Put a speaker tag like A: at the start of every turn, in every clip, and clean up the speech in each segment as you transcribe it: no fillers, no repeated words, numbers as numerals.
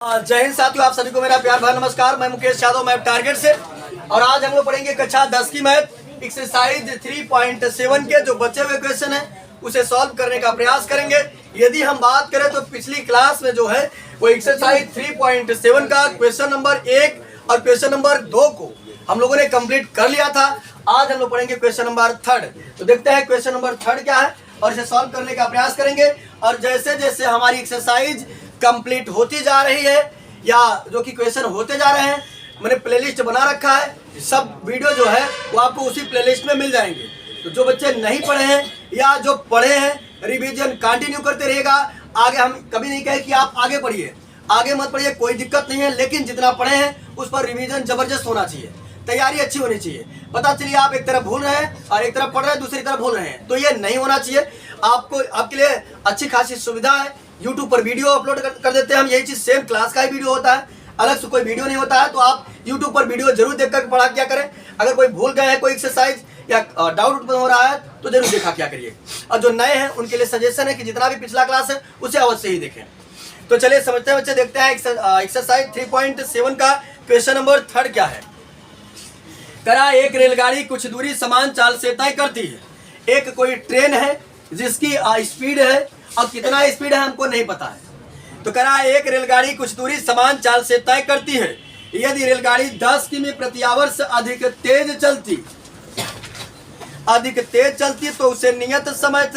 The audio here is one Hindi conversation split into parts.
A: जय हिंद साथियों, आप सभी को मेरा प्यार भरा नमस्कार। मैं मुकेश यादव, मैं टारगेट से। और आज हम लोग पढ़ेंगे कक्षा 10 की मैथ एक्सरसाइज 3.7 के जो बचे हुए क्वेश्चन है उसे सॉल्व करने का प्रयास करेंगे। यदि हम बात करें तो पिछली क्लास में जो है वो एक्सरसाइज 3.7 का क्वेश्चन नंबर 1 और क्वेश्चन नंबर 2 को हम लोगों ने कंप्लीट कर लिया था। आज हम लोग पढ़ेंगे क्वेश्चन नंबर 3। तो देखते हैं क्वेश्चन नंबर 3 क्या है और इसे सॉल्व करने का प्रयास करेंगे। और जैसे जैसे हमारी एक्सरसाइज कंप्लीट होती जा रही है या जो कि क्वेश्चन होते जा रहे हैं, मैंने प्लेलिस्ट बना रखा है। सब वीडियो जो है वो आपको उसी प्लेलिस्ट में मिल जाएंगे। तो जो बच्चे नहीं पढ़े हैं या जो पढ़े हैं रिवीजन कंटिन्यू करते रहेगा। आगे हम कभी नहीं कहे कि आप आगे पढ़िए, आगे मत पढ़िए, कोई दिक्कत नहीं है, लेकिन जितना पढ़े हैं उस पर रिवीजन जबरदस्त होना चाहिए, तैयारी अच्छी होनी चाहिए। पता चलिए आप एक तरफ भूल रहे हैं और एक तरफ पढ़ रहे हैं, दूसरी तरफ भूल रहे हैं, तो ये नहीं होना चाहिए। आपको आपके लिए अच्छी खासी सुविधा है, यूट्यूब पर वीडियो अपलोड कर देते हैं हम। यही चीज सेम क्लास का ही वीडियो होता है, अलग से कोई वीडियो नहीं होता है। तो आप यूट्यूब पर वीडियो जरूर देखकर पढ़ा क्या करें। अगर कोई भूल गए हैं कोई एक्सरसाइज या डाउट उत्पन्न हो रहा है तो जरूर देखा क्या करिए। और जो नए हैं उनके लिए सजेशन है कि जितना भी पिछला क्लास है उसे अवश्य ही देखें। तो चलिए समझते हैं बच्चे, देखते हैं एक्सरसाइज 3.7 का क्वेश्चन नंबर 3 क्या है। करा एक रेलगाड़ी कुछ दूरी समान चाल से तय करती है। एक कोई ट्रेन है जिसकी स्पीड है और कितना स्पीड है हमको नहीं पता है। तो करा एक रेलगाड़ी कुछ दूरी समान चाल से तय करती है। यदि रेलगाड़ी 10 किमी प्रति आवर से अधिक तेज चलती तो उसे नियत समय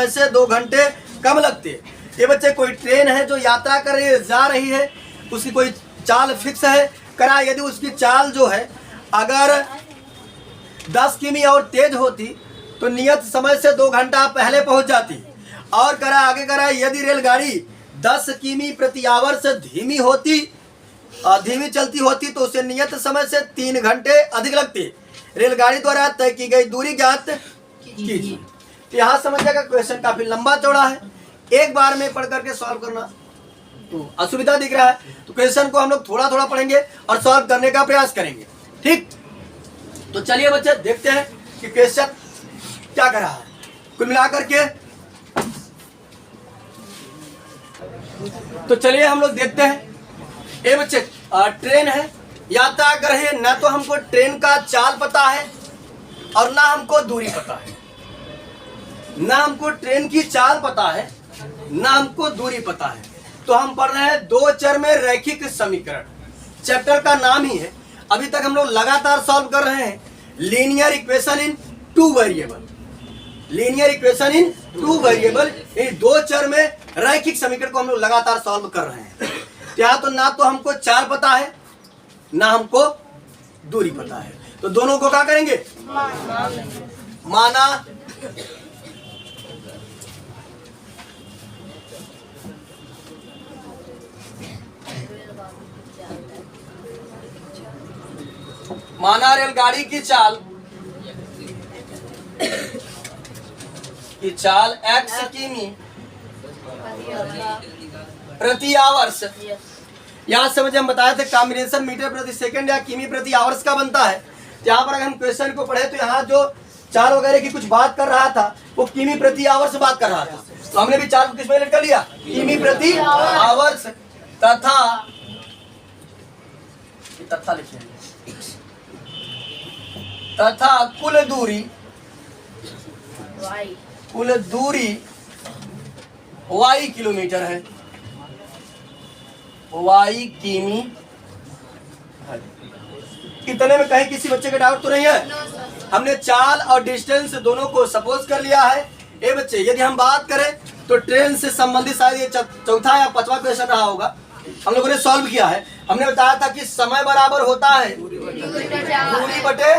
A: से 2 घंटे कम लगते। ये बच्चे कोई ट्रेन है जो यात्रा कर जा रही है, उसकी कोई चाल फिक्स है। करा यदि उसकी चाल जो है अगर 10 किमी और तेज होती तो नियत समय से 2 घंटा पहले पहुंच जाती। और करा आगे करा यदि रेलगाड़ी 10 किमी प्रति आवर से धीमी चलती होती तो उसे नियत समय से 3 घंटे अधिक लगते। रेलगाड़ी द्वारा तय की गई दूरी ज्ञात कीजिए। तो यहाँ समझिएगा क्वेश्चन काफी लंबा चौड़ा है, एक बार में पढ़ करके सॉल्व करना तो असुविधा दिख रहा है। तो क्वेश्चन को हम लोग थोड़ा थोड़ा पढ़ेंगे और सॉल्व करने का प्रयास करेंगे, ठीक। तो चलिए बच्चे देखते हैं कि क्वेश्चन क्या कर रहा है। कुल मिलाकर के तो चलिए हम लोग देखते हैं। ये बच्चे ट्रेन है, यात्रा कर रही है। ना तो हमको ट्रेन का चाल पता है और ना हमको दूरी पता है। ना हमको ट्रेन की चाल पता है, ना हमको दूरी पता है। तो हम पढ़ रहे हैं 2 चर में रैखिक समीकरण, चैप्टर का नाम ही है। अभी तक हम लोग लगातार सॉल्व कर रहे हैं linear equation in 2 variable. Linear equation in 2 variable, 2 चर में रैखिक समीकरण को हम लोग लगातार सॉल्व कर रहे हैं। यहाँ तो ना तो हमको चाल पता है ना हमको दूरी पता है, तो दोनों को क्या करेंगे, माना रेलगाड़ी की चाल x किमी प्रति आवर्स। यहाँ से मुझे हम बताए थे कॉम्बिनेशन मीटर प्रति सेकंड या किमी प्रति आवर्स का बनता है। यहाँ पर अगर हम क्वेश्चन को पढ़े तो यहाँ जो चाल वगैरह की कुछ बात कर रहा था वो किमी प्रति आवर्स बात कर रहा था। तो हमने भी चाल को किस में कर लिया, किमी प्रति आवर्स तथा कुल दूरी y किलोमीटर है, y किमी। इतने में कहीं किसी बच्चे का डाउट तो नहीं है। हमने चाल और डिस्टेंस दोनों को सपोज कर लिया है। ए बच्चे यदि हम बात करें तो ट्रेन से संबंधित शायद ये चौथा या 5वां क्वेश्चन रहा होगा, हम लोगों ने सॉल्व किया है। हमने बताया था कि समय बराबर होता है दूरी बटे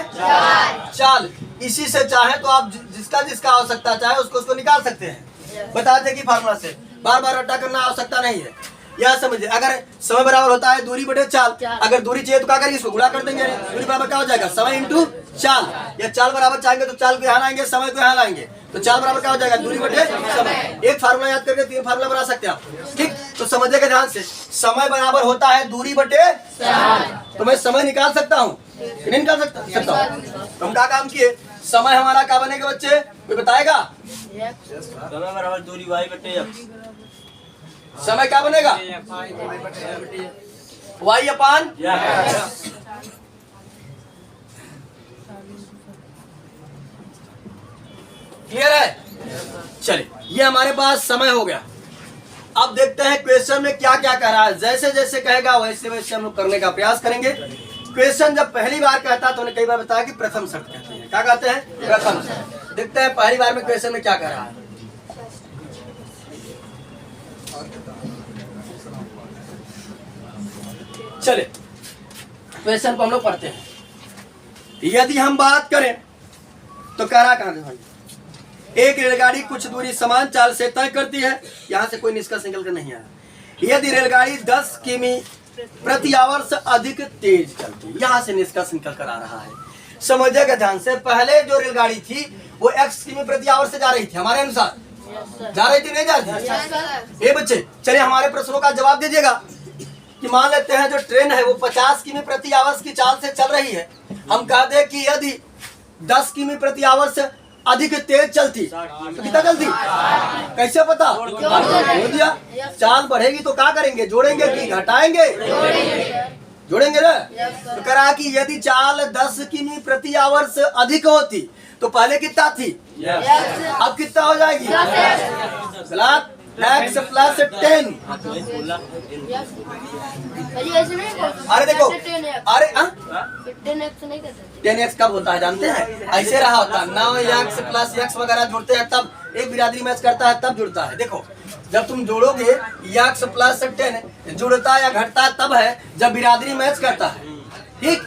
A: चाल। इसी से चाहे तो आप जिसका आवश्यकता चाहे उसको निकाल सकते हैं। बता दें कि फार्मूला से बार बार रट्टा करना आवश्यकता नहीं है। यह समझिए, अगर समय बराबर होता है दूरी बटे चाल, अगर दूरी चाहिए तो क्या करेंगे, इसको गुणा कर देंगे। दूरी बराबर क्या हो जाएगा, समय इंटू चाल। या चाल बराबर चाहेंगे तो चाल को यहाँ लाएंगे, समय को यहाँ लाएंगे, तो चाल बराबर क्या हो जाएगा, दूरी बटे समय। एक फार्मूला याद करके 3 फार्मूला बना सकते हैं आप, ठीक। तो समझिएगा ध्यान से, समय बराबर होता है दूरी बटे तो मैं समय निकाल सकता हूँ, नहीं निकाल सकता हूँ। तो हम क्या काम किए, समय हमारा क्या बनेगा बच्चे, कोई बताएगा?
B: समय बराबर दूरी y बटे x।
A: समय क्या बनेगा? वाई अपान क्लियर है? चलिए, ये हमारे पास समय हो गया। अब देखते हैं क्वेश्चन में क्या क्या कह रहा है। जैसे जैसे कहेगा वैसे वैसे हम लोग करने का प्रयास करेंगे। क्वेश्चन जब पहली बार कहता तो उन्हें कई बार बताया कि प्रथम शर्त कहते हैं। क्या कहते हैं? प्रथम शर्त। देखते हैं पहली बार में क्वेश्चन में क्या कह रहा है। चले क्वेश्चन को हम लोग पढ़ते हैं। यदि हम बात करें तो कह रहा कहां भाई, एक रेलगाड़ी कुछ दूरी समान चाल से तय करती है। यहां से कोई निष्कर्ष निकल कर नहीं आया। यदि रेलगाड़ी 10 किमी प्रति आवर से अधिक तेज चलती है, यहां से निष्कर्ष निकल कर आ रहा है। समझिएगा ध्यान से, पहले जो रेलगाड़ी थी वो x किमी प्रति आवर से जा रही थी, हमारे अनुसार जा रही थी, नहीं जा रही थी? ये बच्चे चलिए हमारे प्रश्नों का जवाब दीजिएगा कि मान लेते हैं जो ट्रेन है वो 50 किमी प्रति आवर की चाल से चल रही है। हम कह दे कि यदि 10 किमी प्रति आवर से अधिक तेज चलती तो कितना चलती? कैसे पता? जोड़ दिया। चाल बढ़ेगी तो क्या करेंगे? जोड़ेंगे कि घटाएंगे? जोड़ेंगे ना। तो कह रहा कि यदि चाल 10 किमी प्रति आवर से अधिक होती तो पहले कितना थी? अब कितना हो जाएगी? गलत। x plus 10। अरे देखो, अरे 10x कब होता है जानते हैं? ऐसे रहा होता है 9x प्लस x वगैरह जुड़ते हैं तब एक बिरादरी मैच करता है, तब जुड़ता है। देखो जब तुम जोड़ोगे x प्लस 10 जुड़ता या घटता तब है जब बिरादरी मैच करता है। ठीक,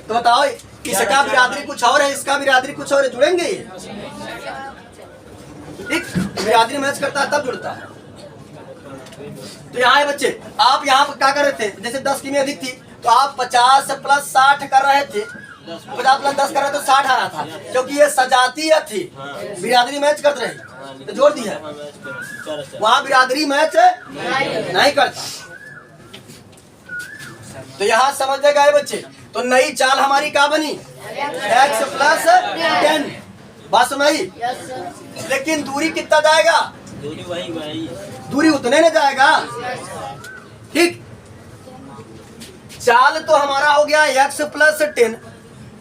A: तो बताओ इसका बिरादरी कुछ और है, इसका बिरादरी कुछ और है, जुड़ेंगे ये? ठीक, बिरादरी मैच करता है तब जुड़ता है। तो यहाँ है बच्चे, आप यहाँ पर क्या कर रहे थे? जैसे 10 किमी अधिक थी तो आप 50 प्लस 60 कर रहे थे, 50 प्लस 10 कर रहे तो 60 आ रहा था, क्योंकि ये सजातीय थी, बिरादरी मैच करते रही तो जोड़ दी है। वहां बिरादरी मैच नहीं करता। तो यहाँ समझ गए बच्चे। तो नई चाल हमारी क्या बनी? x plus 10। बात सुनाई? लेकिन दूरी कितना जाएगा? दूरी उतने न जाएगा। ठीक, चाल तो हमारा हो गया x प्लस 10,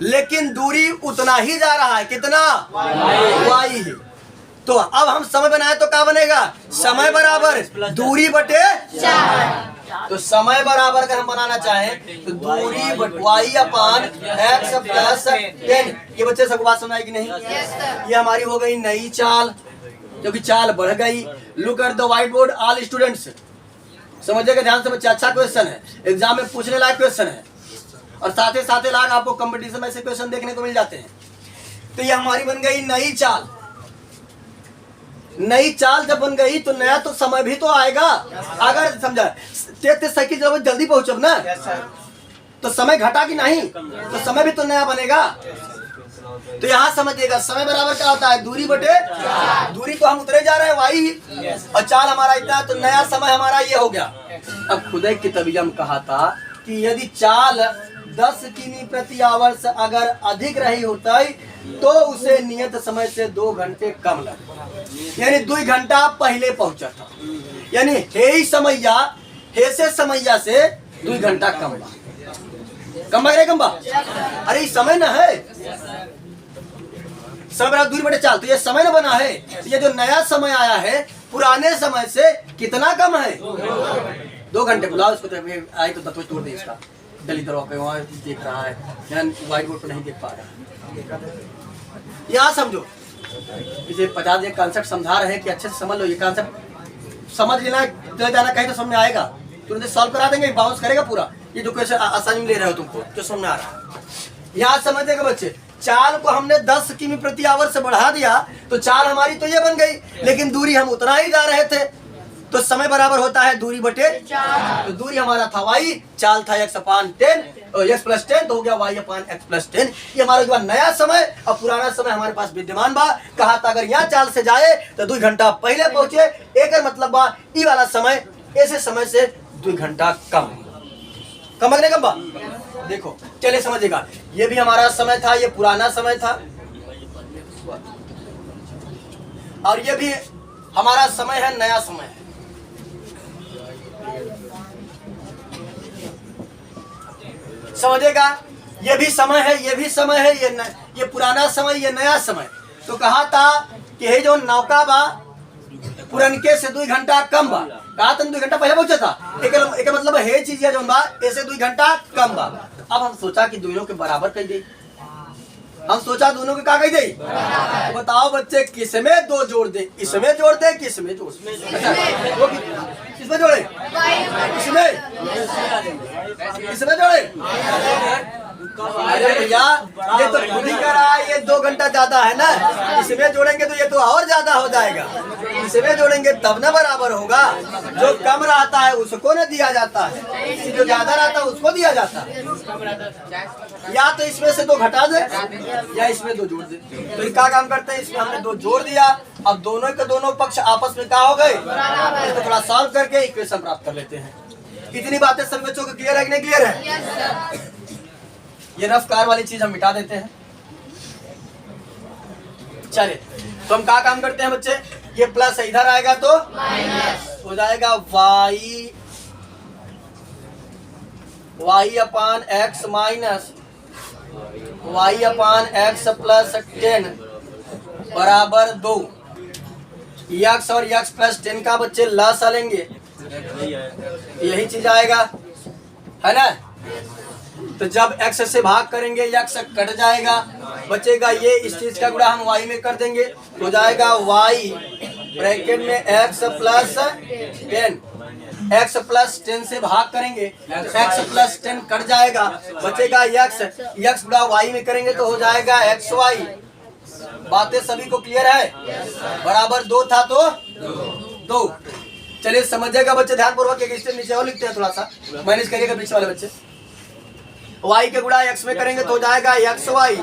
A: लेकिन दूरी उतना ही जा रहा है। कितना? y है। तो अब हम समय बनाए तो क्या बनेगा? समय बराबर दूरी बटे 4। तो समय बराबर अगर हम बनाना चाहें तो दूरी y अपान x प्लस 10। ये बच्चे सबको बात समझ आएगी नहीं? ये हमारी हो गई नई चाल, क्योंकि चाल बढ़ गई। Look at the white board all students. समझिएगा ध्यान से बच्चे, अच्छा क्वेश्चन है, एग्जाम में पूछने लायक क्वेश्चन है, और साथ ही साथ लाख आपको कंपटीशन में ऐसे क्वेश्चन देखने को मिल जाते हैं। तो ये हमारी बन गई नई चाल। नई चाल जब बन गई तो नया तो समय भी तो आएगा। अगर समझा तेज साइकिल जब जल्दी पहुंचब ना तो समय घटा कि नहीं? तो समय भी तो नया बनेगा। तो यहाँ समझिएगा समय बराबर क्या होता है? दूरी बटे। दूरी तो हम उतरे जा रहे हैं y, और चाल हमारा इतना, तो नया समय हमारा ये हो गया। अब खुदा की तबीयत में कहा था कि यदि चाल 10 किमी प्रति आवर से अगर अधिक रही होता तो उसे नियत समय से 2 घंटे कम लगे, यानी 2 घंटा पहले पहुंचा था। यानी हे से समैया से 2 घंटा कम बा। अरे समय न है, समय बराबर दूरी बटे चाल, तो ये समय न बना है। ये जो नया समय आया है पुराने समय से कितना कम है? 2 घंटे। बुलाओ इसको, तो आई तो तत्व तोड़ दे इसका। दलित पे वहाँ देख रहा है, व्हाइट बोर्ड पर नहीं देख पा रहा है। यहाँ समझो, इसे 50 एक कॉन्सेप्ट समझा रहे हैं कि अच्छे से समझ लो। ये कॉन्सेप्ट समझ लेना, चले जाना कहीं तो समझ में आएगा, तुरंत सॉल्व करा देंगे, बाउंस करेगा पूरा। ये जो क्वेश्चन आसानी में ले रहे हो तुमको, जो समझ में आ रहा है। यहाँ समझेगा बच्चे, चाल को हमने 10 किमी प्रति आवर से बढ़ा दिया तो चाल हमारी तो ये बन गई, लेकिन दूरी हम उतना ही जा रहे थे, तो समय बराबर होता है दूरी बटे 4। तो दूरी हमारा था y, चाल था x अपान 10, x प्लस 10, तो हो गया y अपान x प्लस 10। ये हमारा जो नया समय और पुराना समय हमारे पास विद्यमान बा। कहा था अगर यहाँ चाल से जाए तो 2 घंटा पहले पहुंचे, एक मतलब बा ई वाला समय ऐसे समय से 2 घंटा कम अगले कम बा। देखो चलिए समझिएगा, ये भी हमारा समय था, ये पुराना समय था, और ये भी हमारा समय है, नया समय है। समझेगा, ये भी समय है, ये भी समय है, ये पुराना समय, ये नया समय। तो कहा था कि हे जो नौका बा पुरनके से 2 घंटा कम बा, कहा था 2 घंटा पहले पहुंचा था। एक मतलब है चीज है जो बा ऐसे 2 घंटा कम बा। अब हम सोचा कि दोनों के बराबर कर दे, हम सोचा दोनों के का कह दे। तो बताओ बच्चे किसमें 2 जोड़ दे, इसमें जोड़ दे किसमें जोड़ दे, किसमें जोड़े, इसमें जोड़े। अरे भैया ये तो खुद ही कह रहा है ये 2 घंटा ज्यादा है ना, इसमें जोड़ेंगे तो ये तो और ज्यादा हो जाएगा, इसमें जोड़ेंगे तब ना बराबर होगा। जो कम रहता है उसको न दिया जाता है, जो ज्यादा रहता है उसको दिया जाता है। या तो इसमें से 2 घटा दे या इसमें 2 जोड़ दे। तो क्या काम करते हैं, इसमें हमने 2 जोड़ दिया। अब दोनों के दोनों पक्ष आपस में क्या हो गए, इसको थोड़ा सॉल्व करके इक्वेशन प्राप्त कर लेते हैं। कितनी बातें सब बच्चों को क्लियर है कि नहीं क्लियर है? ये रफ कार वाली चीज हम मिटा देते हैं। चलिए तो हम क्या काम करते हैं बच्चे, ये प्लस इधर आएगा तो हो जाएगा y अपान x माइनस y अपान x प्लस 10 बराबर 2। x और x प्लस 10 का बच्चे लसा लेंगे, यही चीज आएगा है ना। तो जब x से भाग करेंगे x कट जाएगा, बचेगा ये, इस चीज का गुणा हम y में कर देंगे तो जाएगा y ब्रैकेट में x प्लस 10, x प्लस 10 से भाग करेंगे x प्लस 10 कट जाएगा, बचेगा x गुणा y में करेंगे तो हो जाएगा xy। बातें सभी को क्लियर है? बराबर 2 था तो 2। चलिए समझिएगा बच्चे ध्यान पूर्वक, एक स्टेप नीचे और लिखते हैं, थोड़ा सा मैनेज करिएगा पीछे वाले बच्चे। y के गुणा x में करेंगे तो हो जाएगा xy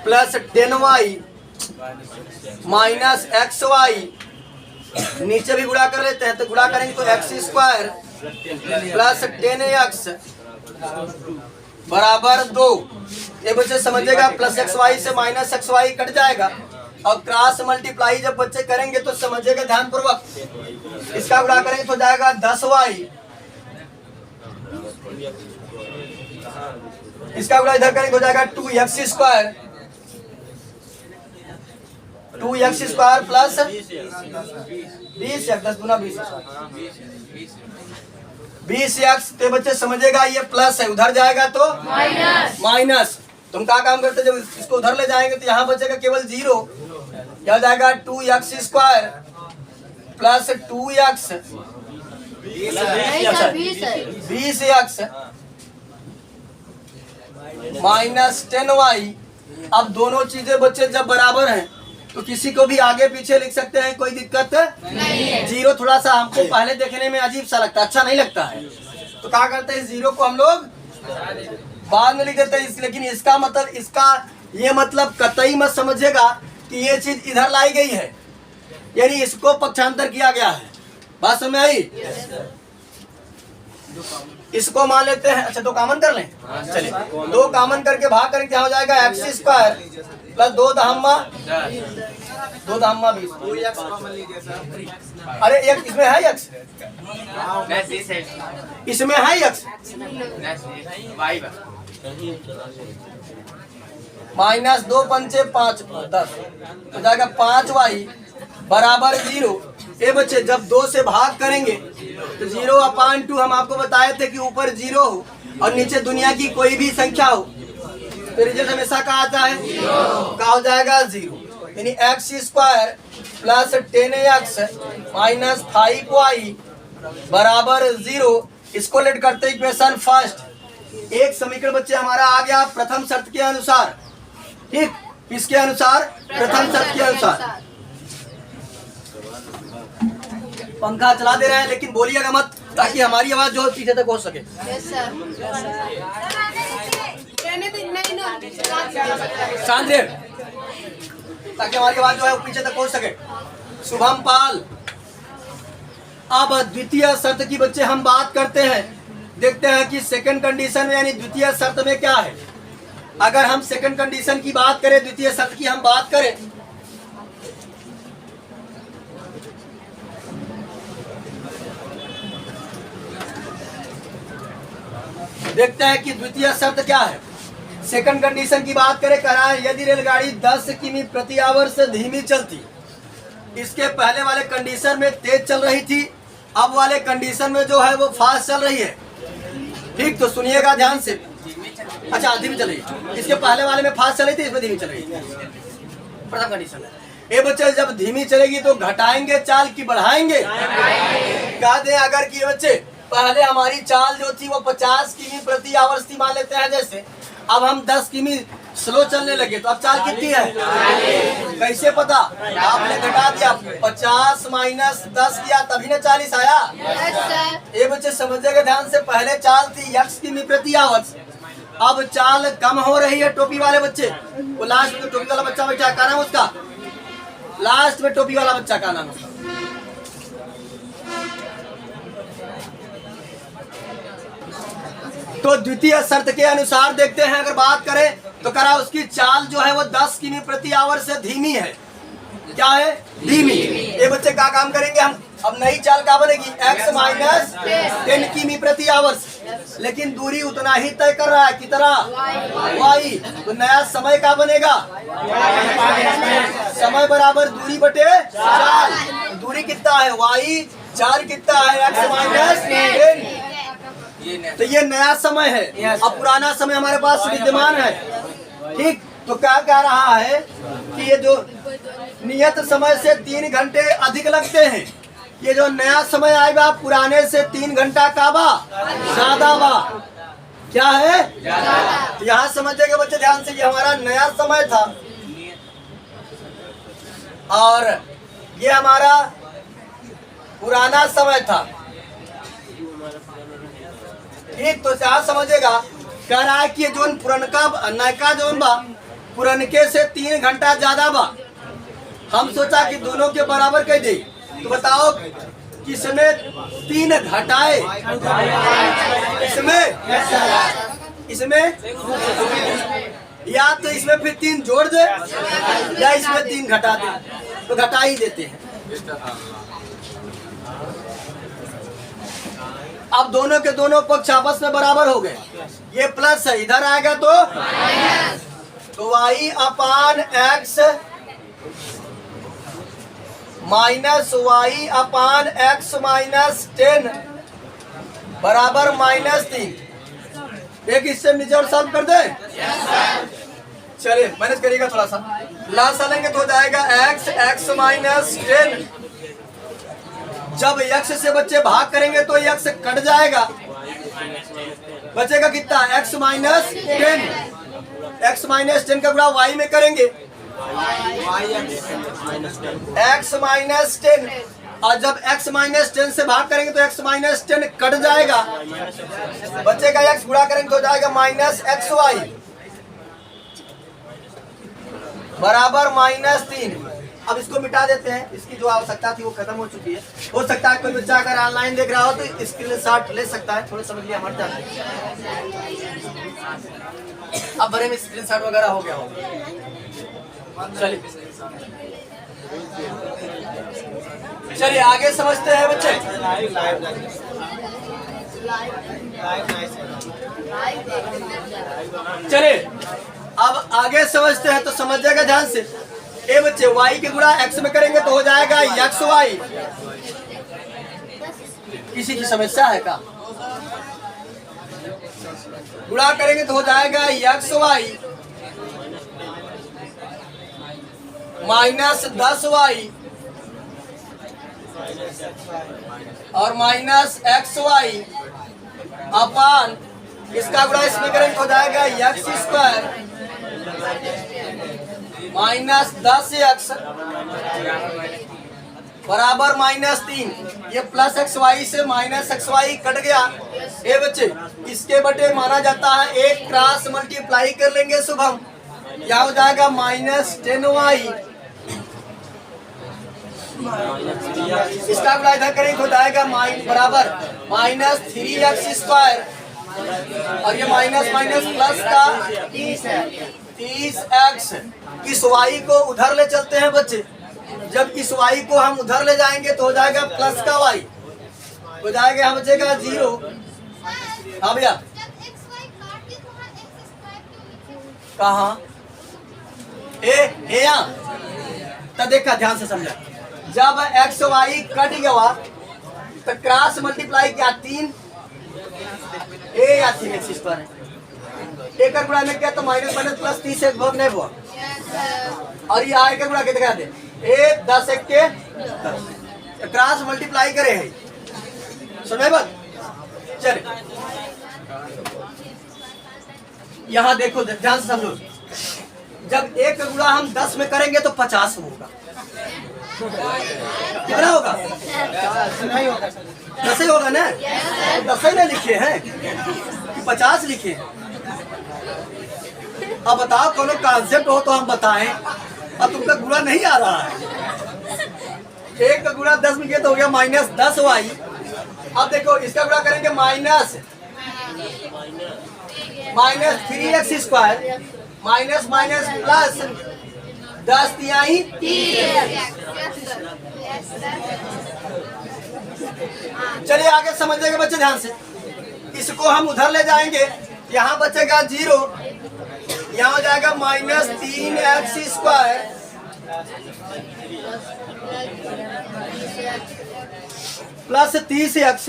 A: plus 10y minus xy। नीचे भी गुणा कर लेते हैं तो गुणा करेंगे तो x स्क्वायर प्लस 10x बराबर 2। ये बच्चे समझिएगा, प्लस xy से माइनस xy कट जाएगा और क्रॉस मल्टीप्लाई जब बच्चे करेंगे तो समझिएगा ध्यान पूर्वक, इसका गुणा करेंगे तो जाएगा 10y, इसका गुणा इधर करेंगे हो जाएगा 2x स्क्वायर प्लस 20 10 गुना 20x। तो बच्चे समझेगा ये प्लस है, उधर जाएगा तो माइनस। तुम क्या काम करते, जब इसको उधर ले जाएंगे तो यहाँ बचेगा केवल 0, क्या जाएगा 2x square plus 2x 20x minus 10y। अब दोनों चीजें बच्चे जब बराबर हैं तो किसी को भी आगे पीछे लिख सकते हैं, कोई दिक्कत नहीं है। 0 थोड़ा सा हमको पहले देखने में अजीब सा लगता है, अच्छा नहीं लगता है, तो क्या करते हैं 0 को हम लोग बाद में लिख देते हैं। लेकिन इसका मतलब, इसका ये मतलब कतई मत समझिएगा कि ये चीज इधर लाई गई है, यानी इसको पक्षांतर किया गया है। बात समझ आई? इसको मान लेते हैं, अच्छा 2 कॉमन कर लें। चलिए 2 कॉमन करके भाग करेंगे, क्या हो जाएगा x स्क्वायर प्लस 2 दहम्मा 20। अरे एक इसमें है x, इसमें है x माइनस 2 पंचे 5 10 हो जाएगा 5y बराबर 0। ये बच्चे जब 2 से भाग करेंगे तो 0/2 हम आपको बताए थे कि ऊपर 0 हो और नीचे दुनिया की कोई भी संख्या हो तो रिजल्ट हमेशा कहा आता है क्या हो जाएगा 0। यानी x square plus 10x minus 5y बराबर 0। इसको लेट करते इक्वेशन फर्स्ट। एक समीकरण बच्चे हमारा आ गया प्रथम शर्त के अनुसार, ठीक, किसके अनुसार? प्रथम शर्त के अनुसार। पंखा चला दे रहे हैं लेकिन बोलिएगा मत, ताकि हमारी आवाज जो पीछे तक पहुंच सके। शांत रहे, ताकि हमारी आवाज जो है वो पीछे तक पहुंच सके। शुभम पाल। अब द्वितीय शर्त की बच्चे हम बात करते हैं, देखते हैं कि सेकंड कंडीशन में यानी द्वितीय शर्त में क्या है। अगर हम सेकंड कंडीशन की बात करें, द्वितीय शर्त की हम बात करें, देखते हैं कि द्वितीय शर्त क्या है। सेकंड कंडीशन की बात करें, कह रहा है यदि रेलगाड़ी 10 किमी प्रति आवर से धीमी चलती, इसके पहले वाले कंडीशन में तेज चल रही थी, अब वाले कंडीशन में जो है वो फास्ट चल रही है। ठीक, तो सुनिएगा ध्यान से। अच्छा, धीमी चल रही है, इसके पहले वाले में फास्ट चल रही थी, इसमें धीमी चल रही है। प्रथम कंडीशन है। ये बच्चे जब धीमी चलेगी तो घटाएंगे चाल की बढ़ाएंगे? कह दें अगर कि बच्चे पहले हमारी चाल जो थी वो 50 किमी प्रति आवर थी मान लेते हैं, जैसे अब हम 10 किमी स्लो चलने लगे तो अब चाल कितनी है? कैसे पता? आपने घटा दिया, 50 माइनस 10 किया तभी ना 40 आया। ये बच्चे समझिएगा ध्यान से, पहले चाल थी 1 किमी प्रति आवर, अब चाल कम हो रही है। टोपी वाले बच्चे, वो लास्ट में टोपी वाला बच्चा बैठा, क्या नाम उसका? लास्ट में टोपी वाला बच्चा का नाम उसका? तो द्वितीय शर्त के अनुसार देखते हैं, अगर बात करें तो करा उसकी चाल जो है वो 10 किमी प्रति आवर से धीमी है। क्या है? धीमी। ये बच्चे क्या काम करेंगे हम? अब नई चाल क्या बनेगी? x माइनस 10 किमी प्रति आवर, लेकिन दूरी उतना ही तय कर रहा है, कितना? y। तो नया समय क्या बनेगा? समय बराबर दूरी बटे चाल। दूरी कितना है? y, चाल कितना है? x minus 10। तो ये नया समय है, अब पुराना समय हमारे पास विद्यमान है। ठीक, तो क्या कह रहा है कि ये जो नियत समय से 3 घंटे अधिक लगते हैं, ये जो नया समय आएगा पुराने से 3 घंटा का बा ज्यादा बा। क्या है? तो यहाँ समझिएगा बच्चे ध्यान से, ये हमारा नया समय था और ये हमारा पुराना समय था। ठीक, तो क्या समझेगा? कह रहा है कि जो पुरनका नयका जो बा पुरनके से 3 घंटा ज्यादा बा। हम सोचा कि दोनों के बराबर कह दे, तो बताओ किसमें 3 घटाए? इसमें या तो इसमें फिर 3 जोड़ दे या इसमें 3 घटा दे, तो घटा ही देते हैं। अब दोनों के दोनों पक्ष आपस में बराबर हो गए, ये प्लस है, इधर आएगा तो y अपान x माइनस y अपान x माइनस 10 बराबर -3। एक इससे नीचे सॉल्व कर दे। चलिए मैनेज करिएगा थोड़ा सा, लास्ट लेंगे तो हो जाएगा x माइनस 10। जब x से बच्चे भाग करेंगे तो x कट जाएगा, बचेगा कितना? x minus 10। x माइनस 10 का गुणा y में करेंगे, x माइनस 10, और जब x माइनस 10 से भाग करेंगे तो x माइनस 10 कट जाएगा, बचेगा x, गुणा करेंगे तो हो जाएगा -xy बराबर -3। अब इसको मिटा देते हैं, इसकी जो आवश्यकता थी वो खत्म हो चुकी है। हो सकता है कोई बच्चा अगर ऑनलाइन देख रहा हो तो स्क्रीनशॉट ले सकता है, थोड़े समझ लिया हट जाता है। अब बड़े में स्क्रीनशॉट वगैरह हो गया होगा। चलिए आगे समझते हैं बच्चे। चलिए अब आगे समझते हैं, तो समझिएगा ध्यान से। ए बच्चे y के गुणा x में करेंगे तो हो जाएगा xy। किसी की समस्या है का? गुणा करेंगे तो हो जाएगा xy माइनस 10y और माइनस xy अपान इसका गुणा इसमें करेंगे तो हो जाएगा x² माइनस 10x बराबर -3। ये प्लस xy से माइनस xy कट गया। ये बच्चे इसके बटे माना जाता है, एक क्रॉस मल्टीप्लाई कर लेंगे शुभम, क्या हो जाएगा -10y। इसका गुणा इधर करेंगे तो हो जाएगा बराबर -3x² और ये माइनस माइनस प्लस का 30x। इस y को उधर ले चलते हैं बच्चे, जब इस y को हम उधर ले जाएंगे तो हो जाएगा प्लस का y, हो जाएगा यहाँ बचेगा 0। हाँ भैया कहाँ ए यहाँ तो देखा, ध्यान से समझा। जब एक्स वाई कट गया तो क्रॉस मल्टीप्लाई क्या 3 ए या 3 एक्स स्क्वायर है। एक गुणा में क्या तो माइनस माइनस प्लस 30 से भोग नहीं हुआ। और ये आए का गुणा के दिखा दे ए 10 एक के 10 क्रॉस मल्टीप्लाई करे है। सुने बात, चले यहाँ देखो, ध्यान से समझो। जब एक का गुणा हम 10 में करेंगे तो 50 होगा। कितना होगा? 10 ही होगा ना। 10 ही ना लिखे हैं कि 50 लिखे हैं। अब बताओ कोनो कॉन्सेप्ट हो तो हम बताएं। अब तुमका गुणा नहीं आ रहा है। एक का गुणा 10 में किया तो हो गया माइनस 10 वाई। अब देखो इसका गुणा करेंगे minus 3x square minus minus plus 10 तिहाई। चलिए आगे समझने के बच्चे ध्यान से। इसको हम उधर ले जाएंगे, यहाँ बचेगा 0, यहाँ हो जाएगा minus 3x square plus 30x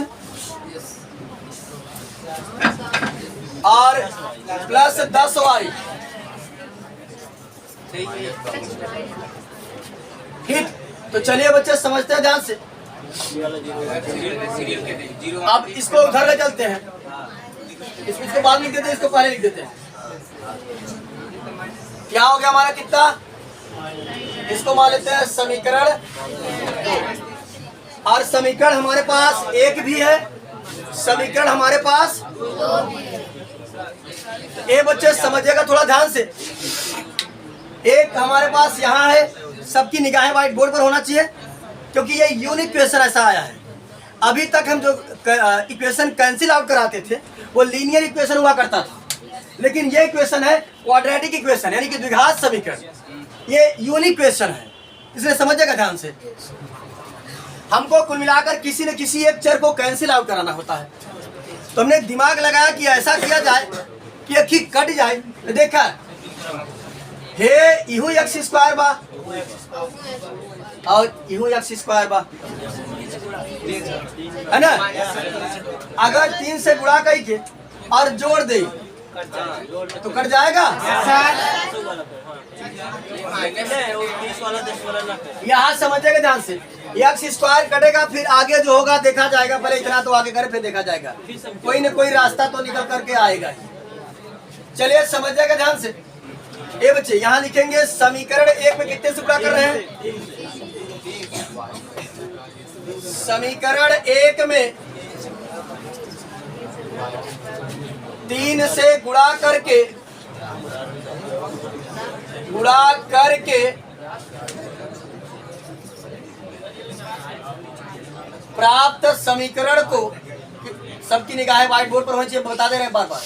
A: और प्लस 10y। ठीक, तो चलिए बच्चे समझते हैं ध्यान से। अब इसको उधर ले चलते हैं, इसको बाद लिख देते हैं, इसको पहले लिख देते हैं। क्या हो गया हमारा कितना? इसको मान लेते हैं समीकरण 2। और समीकरण हमारे पास एक भी है, समीकरण हमारे पास ये बच्चे समझिएगा थोड़ा ध्यान से। एक हमारे पास यहाँ है, सबकी निगाहें व्हाइट बोर्ड पर होना चाहिए क्योंकि ये यूनिक इक्वेशन ऐसा आया है। अभी तक हम जो इक्वेशन कैंसिल आउट कराते थे वो लीनियर इक्वेशन हुआ करता था, लेकिन ये इक्वेशन है क्वाड्रेटिक इक्वेशन यानी कि द्विघात समीकरण। ये यूनिक इक्वेशन है, इसलिए समझिएगा ध्यान से। हमको कुल मिलाकर किसी न किसी एक चर को कैंसिल आउट कराना होता है, तो हमने दिमाग लगाया कि ऐसा किया जाए कि एक ही कट जाए। तो देखा हे इहू एक्स स्क्वायर बा और इहू एक्स स्क्वायर बा, है ना। अगर 3 से गुणा करके और जोड़ दे तो कट जाएगा। यहाँ समझेगा ध्यान से। एक्स स्क्वायर कटेगा, फिर आगे जो होगा देखा जाएगा। पहले इतना तो आगे करे फिर देखा जाएगा, कोई न कोई रास्ता तो निकल करके आएगा। चलिए समझिएगा ध्यान से। ये बच्चे यहाँ लिखेंगे समीकरण 1 में कितने से गुणा कर रहे हैं? समीकरण 1 में 3 से गुणा करके प्राप्त समीकरण को, सबकी निगाहें व्हाइट बोर्ड पर होनी चाहिए, बता दे रहे हैं बार बार,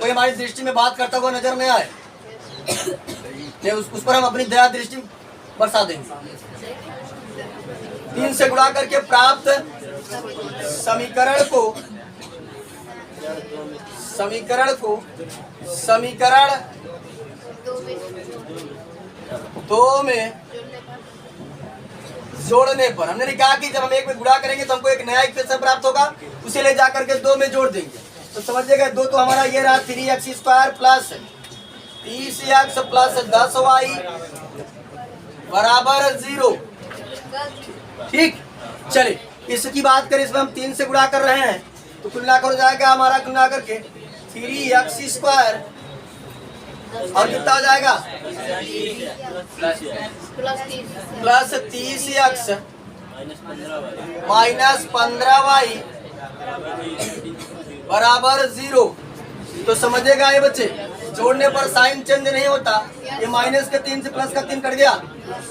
A: कोई हमारी दृष्टि में बात करता हुआ नजर नहीं आए। उस पर हम अपनी दया दृष्टि बरसा देंगे। 3 से गुणा करके प्राप्त समीकरण दो में जोड़ने पर हमने कहा कि जब हम 1 में गुणा करेंगे तो हमको एक नया इक्वेशन प्राप्त होगा, उसे ले जाकर के 2 में जोड़ देंगे। तो समझिएगा 2 तो हमारा ये रहा 3x square plus 30x plus 10y बराबर 0। ठीक, चलिए इसकी बात करें, इसमें हम 3 से गुणा कर रहे हैं तो कुल मिलाकर हो जाएगा हमारा, कुल मिलाकर के 3x स्क्वायर और कितना हो जाएगा प्लस 30x माइनस 15y बराबर 0। तो समझेगा ये बच्चे, जोड़ने पर साइन चेंज नहीं होता। ये माइनस के 3 से प्लस का 3 कट गया,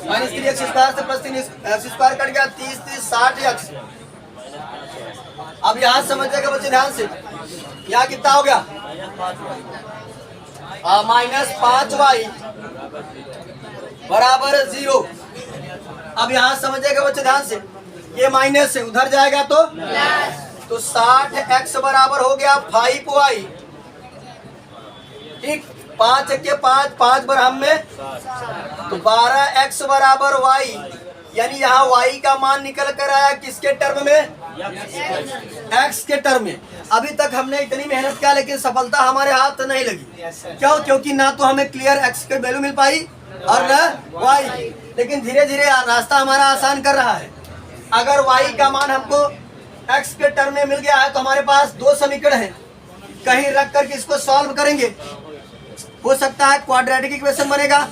A: माइनस 3x स्क्वायर से प्लस 3x स्क्वायर कट गया, 30 60x। अब यहाँ समझेगा बच्चे ध्यान से, यहाँ कितना हो गया माइनस 5y बराबर 0। अब यहाँ समझेगा बच्चे ध्यान से, ये माइनस से उधर जाएगा तो 60x बराबर हो गया 5y। ठीक, 5 के 5, 5 बराबर में तो 12x बराबर y, यानी यहाँ y का मान निकल कर आया किसके टर्म में? x के टर्म में। अभी तक हमने इतनी मेहनत किया लेकिन सफलता हमारे हाथ नहीं लगी। क्यों? क्योंकि ना तो हमें क्लियर x की वैल्यू मिल पाई और न y, लेकिन धीरे धीरे रास्ता हमारा आसान कर रहा है। अगर y का मान हमको x के टर्म में मिल गया है तो हमारे पास दो समीकरण हैं, कहीं रख करके इसको सॉल्व करेंगे, हो सकता है क्वाड्रेटिक इक्वेशन बनेगा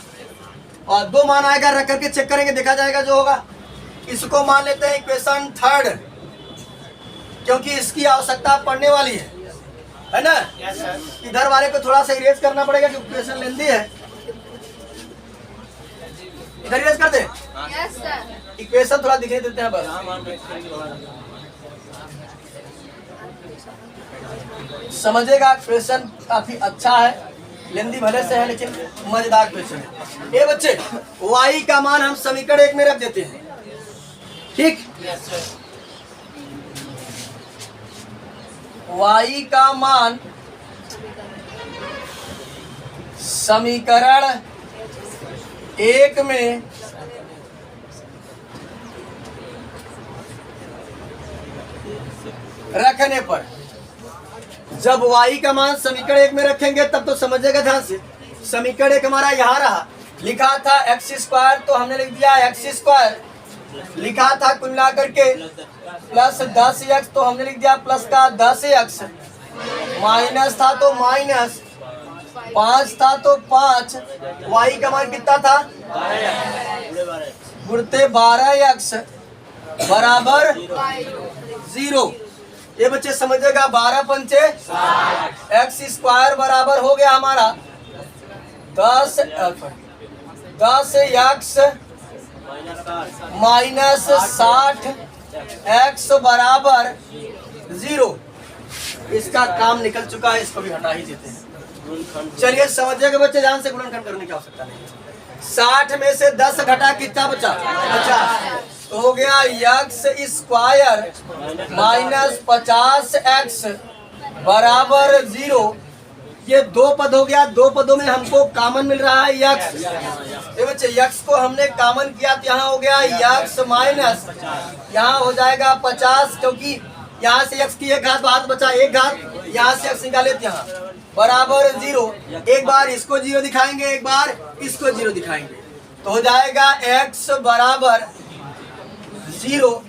A: और दो मान आएगा, रख करके चेक करेंगे, देखा जाएगा जो होगा। इसको मान लेते हैं इक्वेशन थर्ड, क्योंकि इसकी आवश्यकता पड़ने वाली है ना। इधर वाले को थोड़ा सा इरेज करना पड़ेगा क्योंकि इक्वेशन लेंदी है। इधर इरेज कर दे। इक्वेशन थोड़ा दिखाई देते हैं बस, समझेगा। क्वेश्चन काफी अच्छा है, लेंदी भले से है लेकिन मजेदार क्वेश्चन है। ये बच्चे y का मान हम समीकरण 1 में रख देते हैं, ठीक। y का मान समीकरण 1 में रखने पर, जब y का मान समीकरण 1 में रखेंगे तब तो समझेगा ध्यान से। समीकरण 1 हमारा यहाँ रहा, लिखा था x स्क्वायर, तो हमने लिख दिया x स्क्वायर। लिखा था कुल मिलाकर के प्लस 10x, तो हमने लिख दिया प्लस का 10x। माइनस था तो माइनस, 5 था तो 5। y का मान कितना था? गुणते 12x बराबर 0। ये बच्चे समझेगा, 12 पंचे x स्क्वायर बराबर हो गया हमारा 10x माइनस 60 x बराबर 0। इसका काम निकल चुका है, इसको भी हटा ही देते हैं। चलिए समझिएगा बच्चे, ध्यान से गुणनखंड करने की आवश्यकता नहीं। 60 में से 10 घटा कितना बचा? 50। तो हो गया x स्क्वायर माइनस 50x बराबर 0। ये दो पद हो गया, दो पदों में हमको कॉमन मिल रहा है x। ये बच्चे x को हमने कॉमन किया तो यहाँ हो गया x माइनस, यहाँ हो जाएगा 50, क्योंकि यहाँ से x की एक घात बाहर बचा, एक घात यहाँ से x निकाले थे, यहाँ बराबर 0। एक बार इसको 0 दिखाएंगे, एक बार इसको 0 दिखाएंगे, तो हो जाएगा x बराबर 0।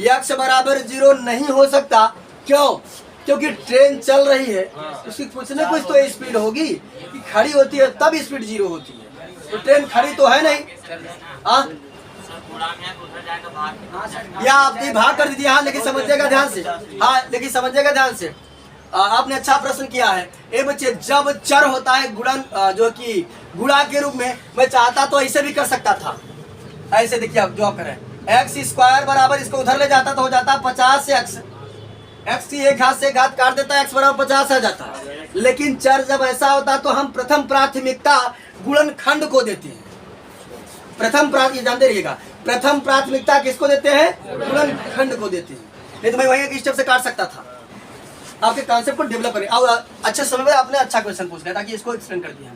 A: x बराबर 0 नहीं हो सकता, क्यों? क्योंकि ट्रेन चल रही है, उसकी कुछ न कुछ तो स्पीड होगी, कि खड़ी होती है तब स्पीड 0 होती है, तो ट्रेन खड़ी तो है नहीं। या आपने भाग कर दीजिए, हाँ लेकिन समझिएगा ध्यान से, हाँ लेकिन समझिएगा ध्यान से। आपने अच्छा प्रश्न किया है। ए बच्चे, जब चर होता है गुणन, जो कि गुणा के रूप में, मैं चाहता तो ऐसे भी कर सकता था। ऐसे देखिए आप जो आप करें, एक्स स्क्वायर बराबर, इसको उधर ले जाता तो हो जाता 50x। एक्स की एक घात से एक घात काट देता, एक्स बराबर 50 आ जाता। लेकिन चर जब ऐसा होता तो हम प्रथम प्राथमिकता गुणनखंड को देते हैं। प्रथम जानते रहिएगा, प्रथम प्राथमिकता किसको देते हैं? गुणनखंड को देते हैं। नहीं तो मैं वही एक स्टेप से काट सकता था। आपके कॉन्सेप्ट को डेवलप करें। और अच्छे समय में आपने अच्छा क्वेश्चन पूछ लिया ताकि इसको एक्सप्लेन कर दिया।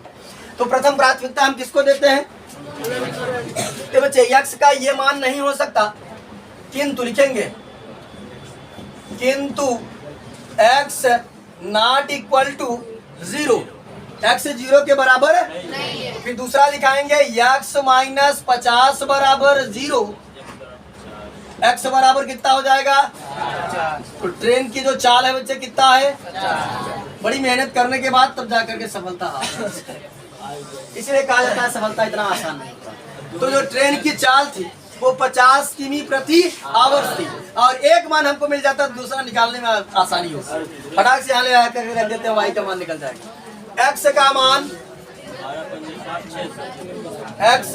A: तो प्रथम प्राथमिकता हम किसको देते हैं? तो बच्चे x का ये मान नहीं हो सकता, किंतु लिखेंगे किंतु x not equal to 0, x 0 के बराबर नहीं है। फिर दूसरा लिखाएंगे x माइनस 50 बराबर 0। x बराबर कितना हो जाएगा? तो ट्रेन की जो चाल है बच्चे कितना है? बड़ी मेहनत करने के बाद तब जाकर के सफलता आती है। इसलिए कहा जाता है सफलता इतना आसान नहीं होता। तो जो ट्रेन की चाल थी वो 50 किमी प्रति आवर्स थी, और एक मान हमको मिल जाता तो दूसरा निकालने में आसानी होती। फटाक से यहाँ ले आकर रख देते हैं, y का मान निकल जाएगा। x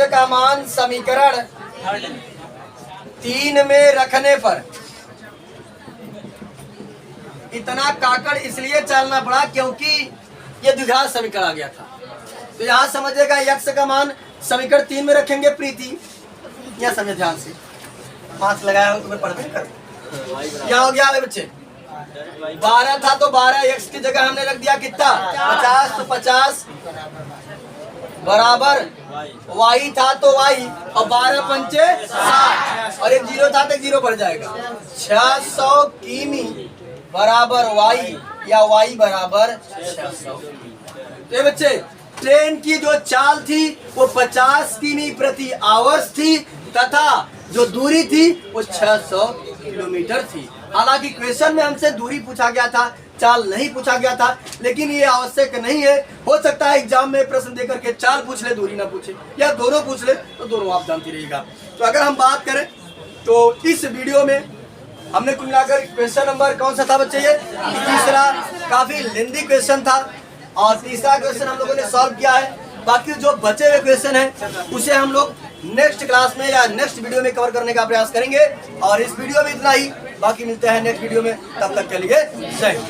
A: का मान समीकरण 3 में रखने पर, इतना काकड़ इसलिए चलना पड़ा क्योंकि ये द्विघात समीकरण आ गया था। तो यहाँ समझेगा x का मान समीकरण 3 में रखेंगे प्रीति, या समझे ध्यान से, 5 लगाया हो तुम्हें पढ़ते कर। क्या हो गया बच्चे? 12 था तो 12 x की जगह हमने रख दिया कितना? 50। तो 50 बराबर वाई था तो वाई, और 12 पंचे 60, और एक जीरो था तो एक जीरो पड़ जाएगा। 600 किमी बराबर वाई, या वाई बराबर 600। तो ये बच्चे ट्रेन की जो चाल थी वो 50 किमी प्रति आवर्स थी, तथा जो दूरी थी वो 600 किलोमीटर थी। हालांकि क्वेश्चन में हमसे दूरी पूछा गया था, चाल नहीं पूछा गया था, लेकिन ये आवश्यक नहीं है। हो सकता है एग्जाम में प्रश्न देकर के चाल पूछ ले, दूरी ना पूछे, या दोनों पूछ ले, तो दोनों आप जानती रहिएगा। तो अगर हम बात करें तो इस वीडियो में हमने कुल मिलाकर क्वेश्चन नंबर कौन सा था बच्चे? ये तीसरा, काफी लेंथी क्वेश्चन था, और तीसरा क्वेश्चन हम लोगों ने सॉल्व किया है। बाकी जो बचे हुए क्वेश्चन है उसे हम लोग नेक्स्ट क्लास में या नेक्स्ट वीडियो में कवर करने का प्रयास करेंगे। और इस वीडियो में इतना ही, बाकी मिलते हैं नेक्स्ट वीडियो में, तब तक के लिए जय हिंद।